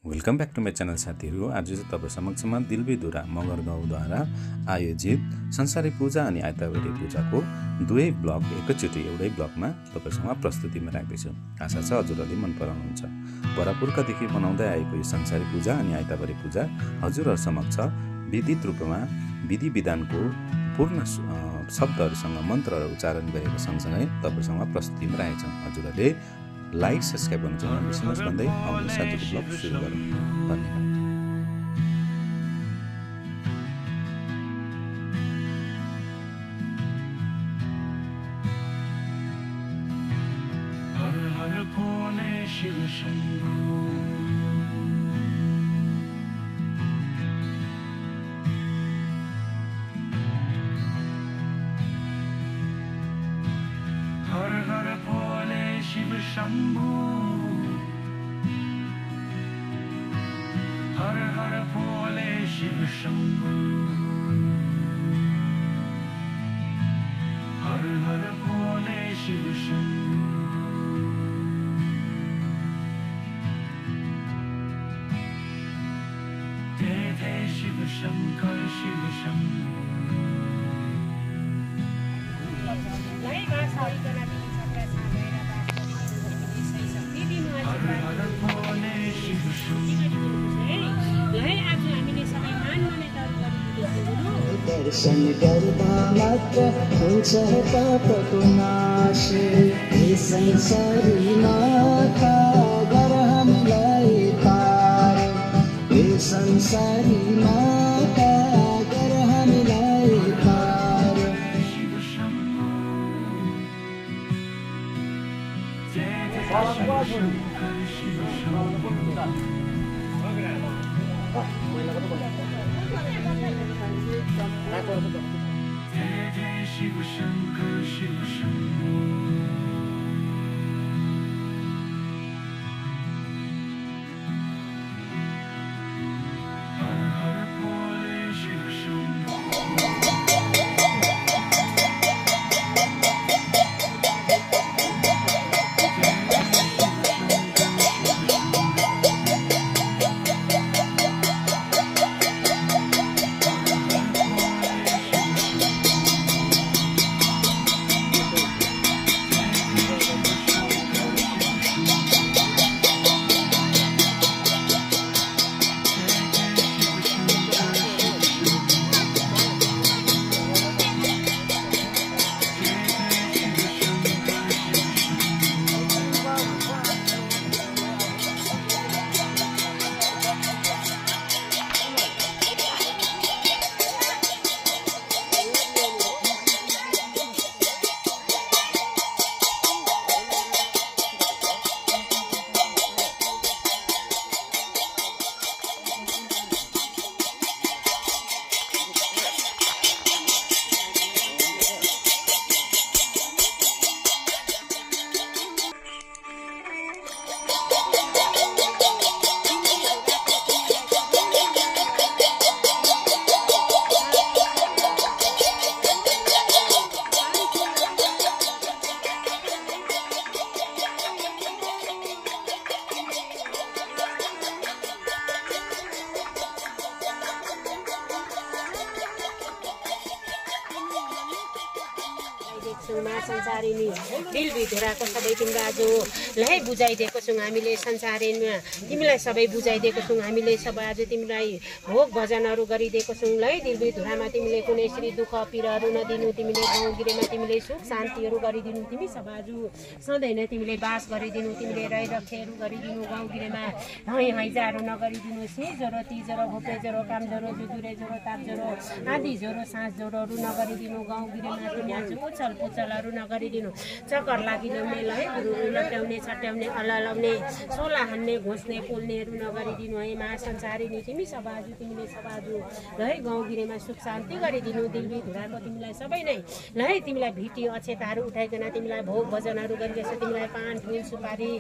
Welcome back to my channel साथीहरु। आज चाहिँ तपाईं समक्षमा दिलबीधुरा मगर गाउँद्वारा आयोजित संसारी पूजा अनि आइतबारे पूजाको दुवै ब्लग एकैचोटि एउटै ब्लगमा तपाईसँग प्रस्तुतिमा राख्दैछु। आशा छ हजुरहरूले मन पराउनुहुन्छ। परापुर्खादेखि मनाउँदै आएको यो संसारी पूजा अनि आइतबारे पूजा हजुरहरू समक्ष विधित रूपमा विधि विधानको पूर्ण शब्दहरूसँग मन्त्रहरू उच्चारण गरेको सँगसँगै तपाईसँग प्रस्तुतिमा राखेका छौं। हजुरहरूले लाइक सब्सक्राइब गर्न चाहिँ नबिर्सनुहोस् भन्दै आउनुहोस् आजको ब्लग सुरु गरौँ। धन्यवाद। हर हर भोले शिव शंभो, हर हर भोले शिव शंभो, हर हर भोले शिव शंभो, हर हर भोले शिव शंभो। जय जय शिव शंकर शिव शंभो। हर हर भोले शिव शंभो, दर्शन गर्दा मात्र हुन्छ पापको नाश। हे संसारी माता गर हामीलाई पार, हे संसारी माता गर हामीलाई पार। शिव शंभो, जय जय शिव शंकर शिव शंभो, जय जय शिव शंकर शिव शंभो। हर हर भोले शिव शंभो, संसारिनी दिलबीधुराको सबै तिमीलाई आज लै बुझाइदिएको छौँ। हामीले संसारिनमा तिमीलाई सबै बुझाइदिएको छौँ। हामीले सबै आज तिमीलाई भोग भजनहरू गरिदिएको छौँ। लै दिलबीधुरामा तिमीले कुनै श्री दुःख पीडाहरू नदिनु, तिमीले गाउँगिरेमा तिमीले सुख शान्तिहरू गरिदिनु, तिमी सबै आज सधैँ नै तिमीले बास गरिदिनु, तिमीले रहिरखेहरू गरिदिनु, गाउँगिरेमा हैजाहरू नगरिदिनु। सिर ज्वरो, ती ज्वरो, घोप्रे ज्वरो, काम ज्वरो, जुजुरे ज्वरो, ताप ज्वरो, आदि ज्वरो, सास ज्वरोहरू नगरिदिनु। गाउँगिरेमा तिमी आज उछल पुछलहरू नगरिदिनु। चक्कर लागिदिने, लै गुरु लट्याउने, छट्याउने, अल्ला लाउने, सोला हान्ने, घोस्ने, पोल्नेहरू नगरिदिनु। है मा संसारिनी तिमी सबाजु, तिमीले सबाजु लै गाउँगिरेमा सुख शान्ति गरिदिनु। दिलबीधुराको तिमीलाई सबै नै लै तिमीलाई भिटी अक्षताहरू उठाइकन तिमीलाई भोग भजनहरू गरिरहेछ। तिमीलाई पान फुल सुपारी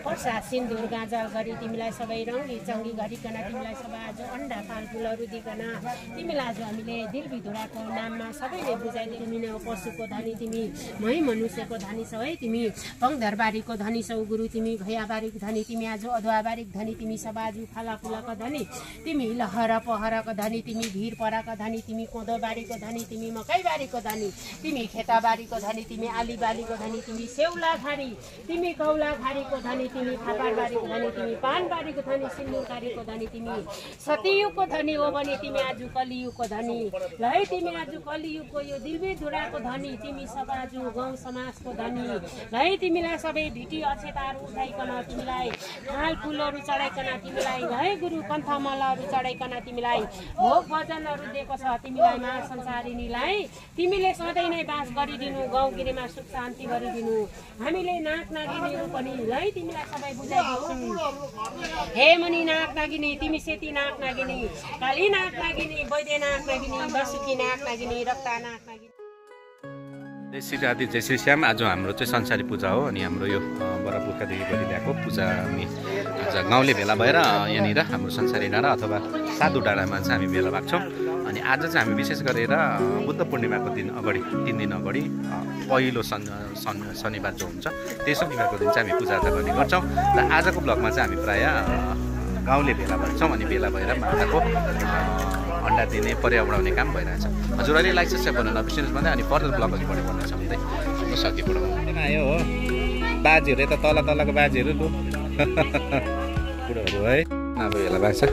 प्रसाद सिन्दुर गाजल गरी तिमीलाई सबै रङ्गी चङ्गी गरिकन तिमीलाई सबै आज अन्डा फलफुलहरू दिइकन तिमीलाई आज हामीले दिलबीधुराको नाममा सबैले बुझाइदिनु। तिमी नै पशुको धनी, तिमी मै मनुष्यको धनी छौ है, तिमी पङधरबारीको धनी छौ गुरु तिमी भैयाबारीक धनी तिमी आज अधुवाबारीक धनी तिमी सबाजु फालाफुलाको धनी तिमी लहर पहरको धनी तिमी भिर पराको धनी तिमी कोदोबारीको धनी तिमी मकैबारीको धनी तिमी खेताबारीको धनी तिमी आलीबालीको धनी तिमी सेउला घारी तिमी कौला घारीको धनी तिमी फापारबारीको धनी तिमी पानबारीको धनी सिन्दुरबारीको धनी तिमी सतीयुगको धनी हो भने तिमी आज कलियुगको धनी ल है तिमी आज कलियुगको यो दिलबे धुराको धनी तिमी सबाजु गाउँ समाजको धनी ल है तिमीलाई सबै भिटी अक्षताहरू उठाइकन तिमीलाई हाल फुलहरू चढाइकन तिमीलाई है गुरु कन्थमलहरू चढाइकन तिमीलाई भोग भजनहरू दिएको छ तिमीलाई मा संसारिनीलाई तिमीले सधैँ नै बास गरिदिनु गाउँगिरीमा सुख शान्ति गरिदिनु हामीले नाक नागिनीहरू पनि है तिमीलाई सबै बुझाइदिन्छौँ हे मनी नाक नागिनी तिमी सेती नाक नागिनी काली नाक नागिनी वैद्य नाक नागिनी दसुकी नाक नागिनी रक्ता नाक नागिनी। जय श्री राधे जय श्री श्याम। आज हाम्रो चाहिँ संसारी पूजा हो अनि हाम्रो यो बरापुर्खादेखि गरिरहेको पूजा हामी आज गाउँले भेला भएर यहाँनिर हाम्रो संसारी डाँडा अथवा साधु डाँडामा चाहिँ हामी भेला भएको छौँ। अनि आज चाहिँ हामी विशेष गरेर बुद्ध पूर्णिमाको दिन अगाडि 3 दिन अगाडि पहिलो शनिबार जो हुन्छ त्यही शनिबारको दिन चाहिँ हामी पूजाआजा गर्ने गर्छौँ। र आजको ब्लगमा चाहिँ हामी प्रायः गाउँले भेला भन्छौँ अनि भेला भएर माताको अन्डा दिने पर्या उडाउने काम भइरहेछ। हजुरहरूले लाइक सब्सक्राइब गर्न नबिर्सिनुहोस् भन्दै अनि फर्दर ब्लग अघि बढ्यो भन्ने छ भन्दै म सके बढाउनु आयो हो बाजेहरू यता तलको बाजेहरू बुढोहरू है अब भेला भएको छ।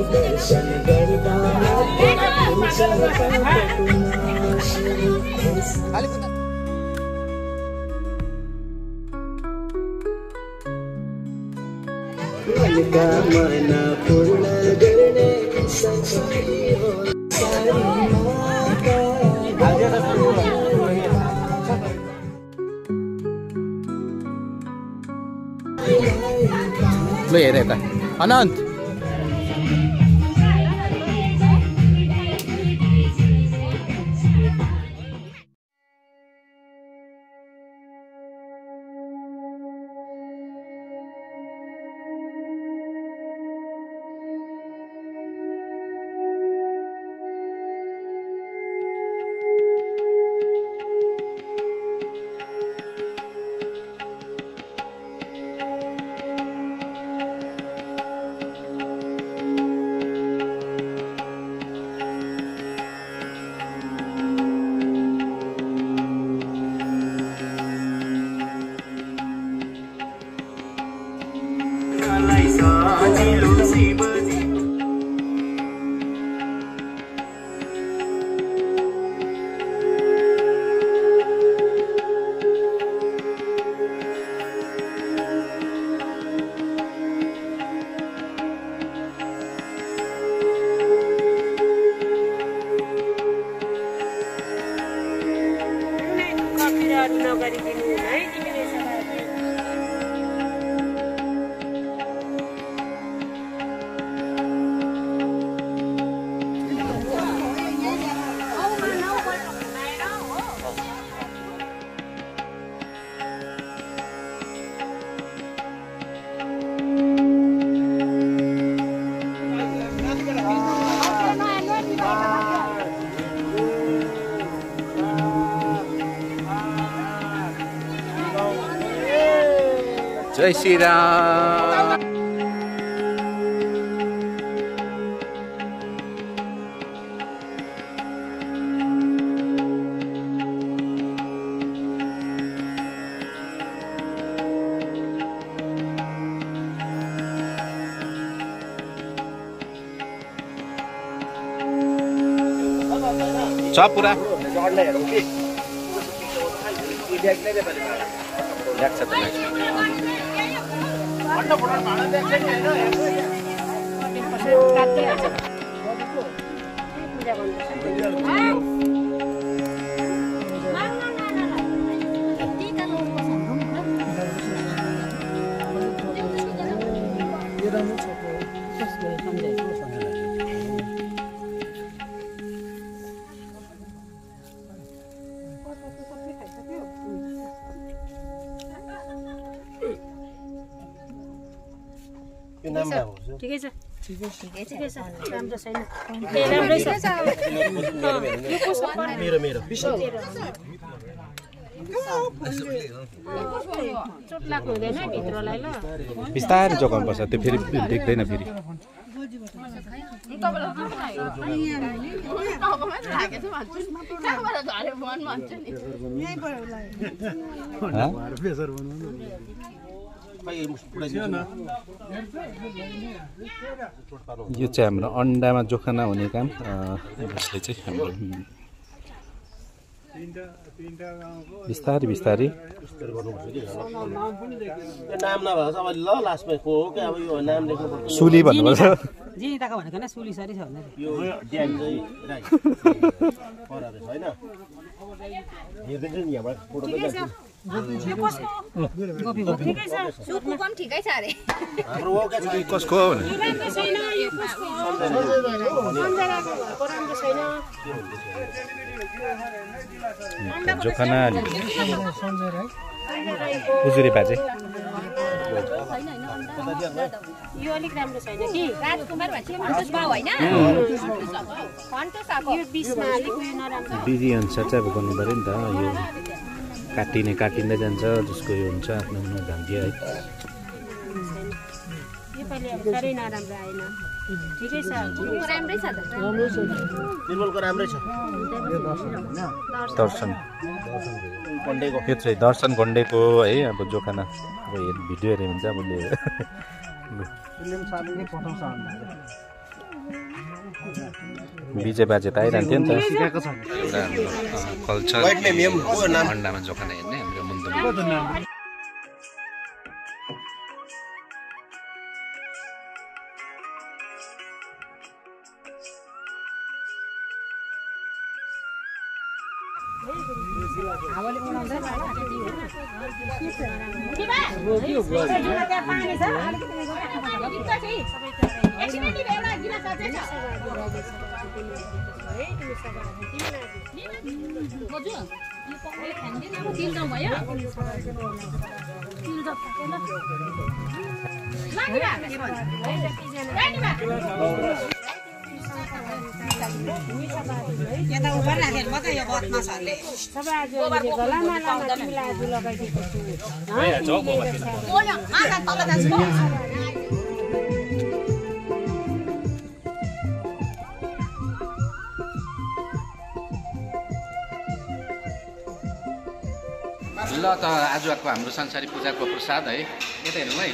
दर्शन गर्दा मनकामना पूर्ण गर्ने संसारी हो ल हेर यता अनन्त जय श्री राम। छ पुरा लाग्छ त ठिकै छ राम्रो छैन ए राम्रै छ मेरो चोट लाग्नु हुँदैन भित्रलाई ल बिस्तारै जोगाउनु पर्छ त्यो फेरि देख्दैन फेरि यो चाहिँ हाम्रो अन्डामा जोखाना हुने काम यसले चाहिँ हाम्रो बिस्तारै नाम नभएको छ अब ल लास्टमा को हो कि अब यो नाम लेख्नु सुली भन्नुपर्छ जिनिताको भनेको न सुली सरी छ भने यो ड्याम चाहिँ राई पराले छैन हेर्दिन्छु नि यहाँबाट फोटो पनि ठिकै छ अरे हाम्रो हो के छ कसको हो भने जोखाना उजुरी बाजे यो अलिक राम्रो छैन कि राजकुमार भन्छ भन्टुस बाउ हैन भन्टुस अब यो बिचमा अलिक उयो नराम्रो विधि अनुसार चाहिँ अब गर्नु पऱ्यो नि त यो काटिँदै जान्छ जसको यो हुन्छ आफ्नो आफ्नो भाग्य है यो पालि अब साह्रै नराम्रो आएन ठिकै छ राम्रै छ त निर्मलको राम्रै छ दर्शन पण्डेको यो चाहिँ दर्शन गण्डेको है अब जोखाना अब भिडियो हेऱ्यो भने चाहिँ मैले विजय बाजे त आइरहन्थ्यो नि त कल्चर अन्डामा जोखाना हेर्ने हाम्रो मुन्दुमा यता उभा राखेर मात्रै यो बदमासहरूले सबै आज गलामा तिमीलाई आज लगाइदिएको छु ल त आजको हाम्रो संसारी पूजाको प्रसाद है यता हेर्नु है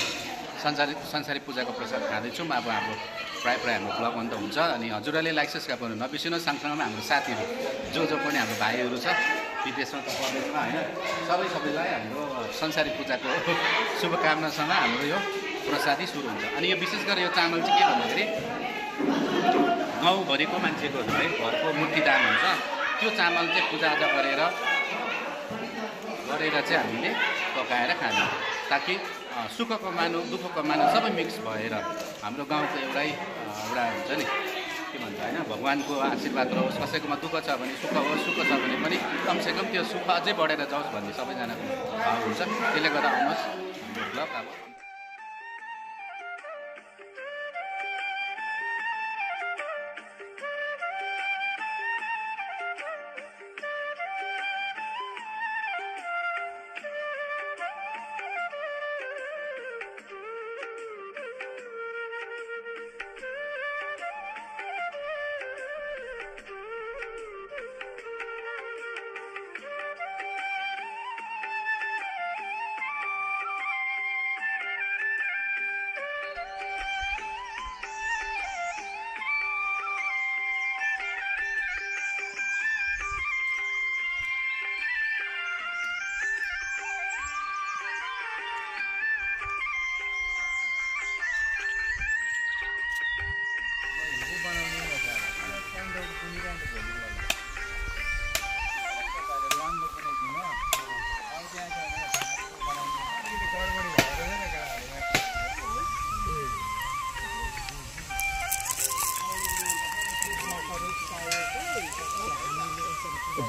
संसारी पूजाको प्रसाद खाँदैछौँ अब हाम्रो प्रायः हाम्रो ब्लग अन्त हुन्छ अनि हजुरहरूले लाइक सब्सक्राइब गर्नु नबिर्सिनु सँगसँगै हाम्रो साथीहरू जो पनि हाम्रो भाइहरू छ विदेशमा त परदेशमा होइन सबैलाई हाम्रो संसारी पूजाको शुभकामनासँग हाम्रो यो प्रसादै सुरु हुन्छ अनि यो विशेष गरी यो चामल चाहिँ के भन्दाखेरि गाउँभरिको मान्छेको है घरको मुठी दान हुन्छ त्यो चामल चाहिँ पूजाआजा गरेर चाहिँ हामीले पकाएर खाने ताकि सुखको मानु दुःखको मानु सबै मिक्स भएर हाम्रो गाउँको एउटा हुन्छ नि के भन्छ होइन भगवान्को आशीर्वाद रहोस् कसैकोमा दुःख छ भने सुख होस् सुख छ भने पनि कमसेकम त्यो सुख अझै बढेर जाओस् भन्ने सबैजनाको भाव हुन्छ त्यसले गर्दा आउनुहोस् हाम्रो ब्लग अब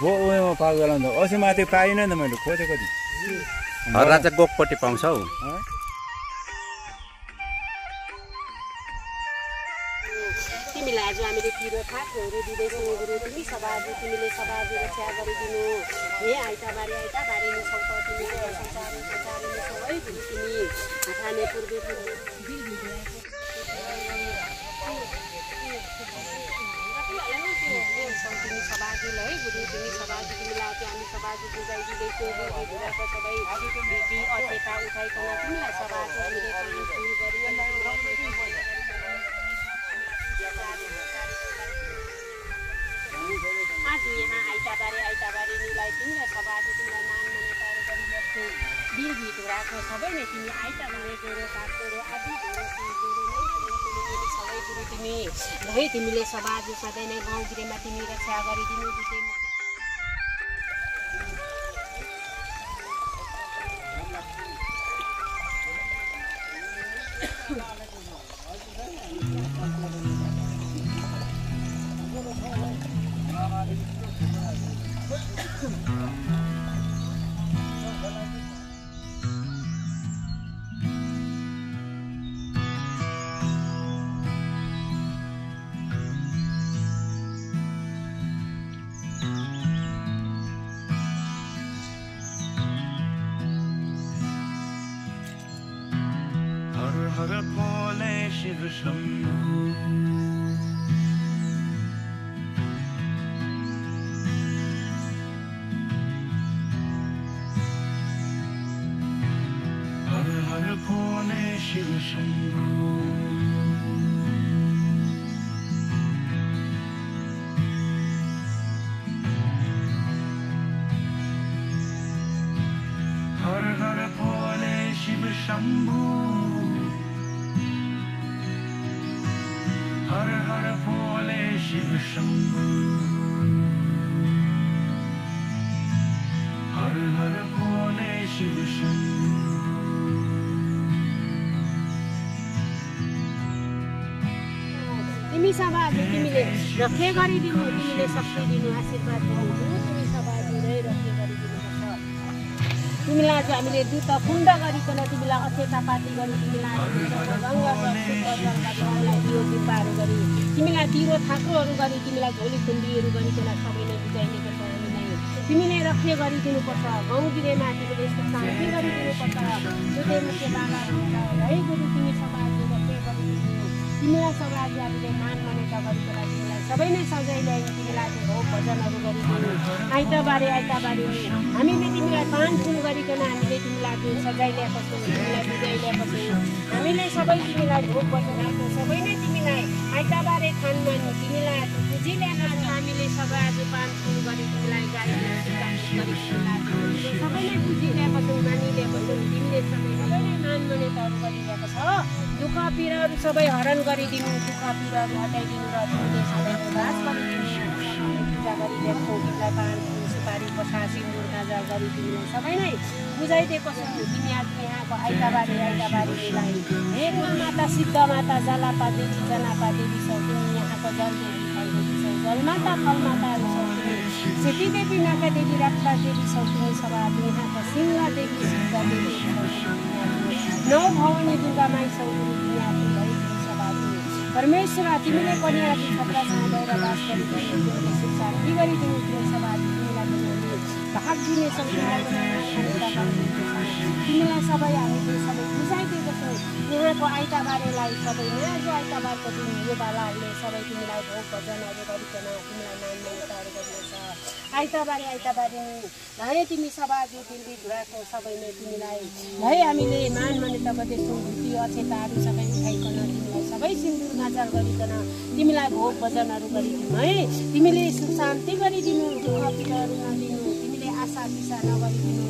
उयोमा पाएको बेला त अस्ति माथि पाइनँ नि त मैले खोजेको थिएँ राजा गोकपट्टि पाउँछ हौ तिमीलाई आज हामीले तिरो थाकहरू दिँदैछौँ गुरु तिमी सभाजु तिमीले सभाजु रक्षा गरिदिनु हे आइताबारी नि छौ त तिमीले संसारी नि छौ है गुरु तिमी खाने पूर्वे तिमी सभाजुल है गुरु तिमी सभाजु तिमीलाई हामी सभाजु बुझाइदिँदैछौँ बुढाको सबै बिटी अचेता उठाइकन तिमीलाई सभाजु हामीले आज यहाँ आइताबारीलाई तिमीलाई सभाजु तिमीलाई मान मनेताहरू गरिरहेछौ बिरभिटुराको सबै नै तिमी आइताबारे गोरो काठगोरो आदि गोरो सबै गुरु तिमी है तिमीले सभाजु सधैँ नै गाउँ गिरेमा तिमी रक्षा गरिदिनु हर भोले शिव शंभु हर हर भोले शिव शंभु हर हर भोले शिव शंभु हर हर भोले शिव शंभु हर हर भोले शिव शंभु तिमी सभाजु तिमीले रक्षा गरिदिनु तिमीले शक्ति दिनु आशीर्वाद दिनु तिमी सभाजु नै रक्षा गरिदिनुपर्छ तिमीलाई आज हामीले दुध कुण्ड गरिकन तिमीलाई अचेता पाती गरी तिमीलाई दियो जिम्बाहरू गरी तिमीलाई तिरो थाक्रोहरू गरी तिमीलाई झोली खुन्डीहरू गरिकन सबै नै बुझाइदिएको छ हामीलाई तिमीले रक्षा गरिदिनुपर्छ गाउँ गिरेमा तिमीले यस्तो शान्ति गरिदिनुपर्छ दुधे मुखे बाबा है गुरु तिमी समाजले रक्षा गरिदिनु तिमीलाई समाजले हामीले मान मनेता गरिकन तिमीलाई सबै नै सजाइ ल्यायौँ तिमीलाई भोग भजनहरू गरिदिनु आइतबारे हामीले तिमीलाई पान फुल गरिकन हामीले तिमीलाई सजाइ ल्याएको छौँ तिमीलाई बुझाइ ल्याएको छौँ हामीले सबै तिमीलाई भोग भजनहरू सबै नै तिमीलाई आइतबारे खानमा तिमीलाई बुझि ल्याएको छौँ हामीले सबै आज पान फुल गरी तिमीलाई गाडी सबै नै बुझि ल्याएको छौँ मानिलिएको छौँ तिमीले सबै नै मान मनेताहरू गरिरहेको छ दुःख पीडाहरू सबै हरण गरिदिनु दुःख पीडाहरू हटाइदिनु र तिमीले सबै उदास गरिदिनु पूजा गरिदिएको छौँ तिमीलाई पान फुल सुपारी कथा सिन्दुर गाजा गरी तिमीलाई सबै नै बुझाइदिएको छौँ तिमी आज यहाँको आइताबारीलाई हे माता सिद्ध माता जलापा देवी जनापा देवी छौ तिमी यहाँको जलदेवी फलदेवी छौ जलमाता फलमाताहरू छौ तिमी सेती देवी नाका देवी राख्ता देवी छौ तिमी सभा यहाँको सिंह देवी सिद्ध देवी नौ भवानी दुर्गा माई छौ तिमी आफू है तिमी सभा परमेश्वर तिमीले पनि आज छत्रासँग गएर बास गरिदिनु तिमीले सुख शान्ति गरिदिनु तिमी सभा तिमीलाई भाग दिने तिमीलाई सबै हामीले सबै बुझाइदिएको छौँ यहाँको आइताबारेलाई सबै आज आइताबारको दिन यो बालाहरूले सबै तिमीलाई भोग भजनहरू गरिकन तिमीलाई मान मनेताहरू गर्नेछ आइताबारे है तिमी सभाजु दिल्ली धुराको सबै नै तिमीलाई है हामीले मान मनेता गर्दैछौँ धुती अचेताहरू सबै उठाइकन तिमीलाई सबै सिन्दुर गाजल गरिकन तिमीलाई भोग भजनहरू गरिदिनु है तिमीले सुख शान्ति गरिदिनु दुःख पीडाहरू नदिनु तिमीले आशा पिसा नगरिदिनु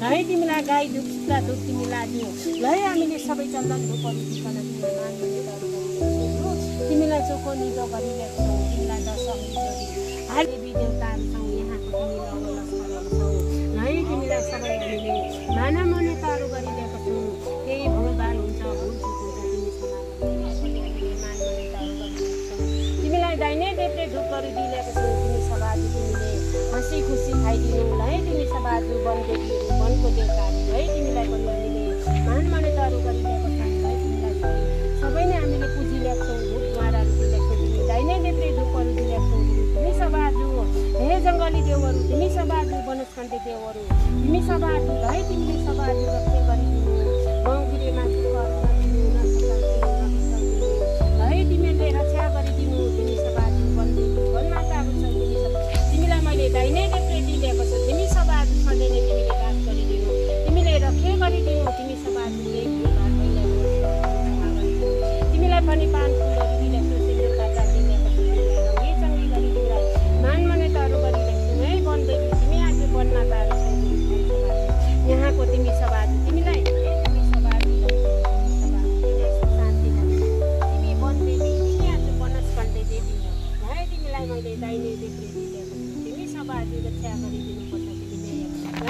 है तिमीलाई गाई दुध दुध तिमीलाई दियो है हामीले सबै चन्दन धुपहरू दिकन तिमीलाई मान मनेताहरू गरिदिन्छौँ तिमीलाई चोखो निदो गरिरहेको छौँ तिमीलाई दर्शन देवी देवताहरू छौँ यहाँको तिमीलाई छौँ है तिमीलाई सबै हामीले मान मनेताहरू गरिरहेको छौँ केही भुलभाल हुन्छ भुलचुक हुन्छ तिमी मान मनेताहरू गरिरहेको छौँ तिमीलाई दाहिने देब्रे ढुकहरू दिइरहेको छौँ तिमी सभाजु तिमीले हाँसी खुसी खाइदिनु है तिमी सभाजु वनदेवीहरू वनको देवताहरू है तिमीलाई पनि हामीले मान मनेताहरू गरिरहेको छौँ है तिमीलाई सबै नै हामीले पुजिरहेको छौँ धुप द्वाराहरू दिइरहेको छौँ बलिदेवहरू तिमी सबाजु वनस्पति देवहरू तिमी सबाजु है तिमीले सबाजु रक्षा गरिदिनु गाउँगिरे माथि गरिदिनु है तिमीले रक्षा गरिदिनु तिमी सबाजु वनदेवी वनमाताहरू छ तिमीलाई मैले दाहिने देब्रे दिएको छ तिमी सबाजु सधैँ नै तिमीले बास गरिदिनु तिमीले रक्षा गरिदिनु तिमी सबाजु तिमीलाई पनि पान फुलहरू दिँदै सुसिलो काजा दिएको छु रङ्गी चङ्गी गरिदिनु मान मनेताहरू गरिरहेछु है वनदेवी तिमी आज वनमाताहरू छौ यहाँको तिमी सबाजु तिमीलाई तिमी सबाजु शान्ति तिमी वनदेवी तिमी आज वनस्पति देवी है तिमीलाई मैले दाहिने देब्रे दिएको छु तिमी सबाजु रक्षा गरिदिनुपर्छ तिमीले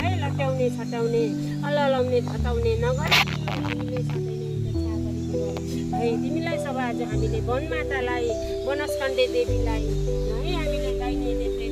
है लट्याउने छटाउने अल्लाउने घटाउने नगरी तिमीले सधैँ नै रक्षा गरिदिनु है तिमीलाई सब आज हामीले वनमातालाई वनस्कन्धे देवीलाई है हामीले दाहिने देब्रे